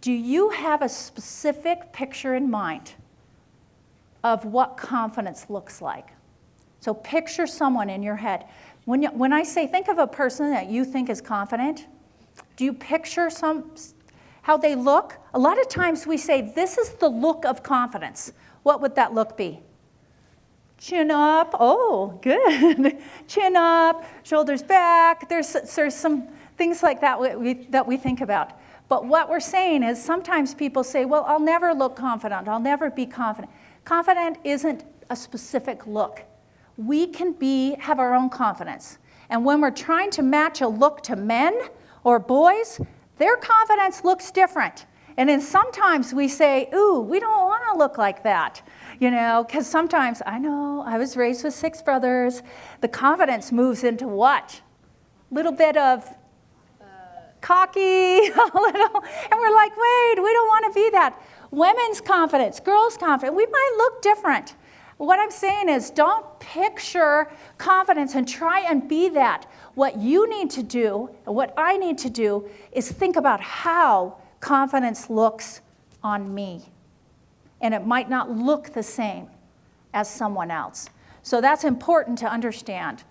Do you have a specific picture in mind of what confidence looks like? So picture someone in your head. When I say think of a person that you think is confident, do you picture how they look? A lot of times we say, this is the look of confidence. What would that look be? Chin up. Oh, good. Chin up, shoulders back. There's some things like that that we think about. But what we're saying is sometimes people say, well, I'll never look confident. I'll never be confident. Confident isn't a specific look. We can have our own confidence. And when we're trying to match a look to men or boys, their confidence looks different. And then sometimes we say, ooh, we don't want to look like that. You know, because sometimes, I know, I was raised with 6 brothers. The confidence moves into what? A little bit of cocky, a little, and we're like, wait, we don't want to be that. Women's confidence, girls' confidence, we might look different. What I'm saying is don't picture confidence and try and be that. What you need to do, and what I need to do, is think about how confidence looks on me. And it might not look the same as someone else. So that's important to understand.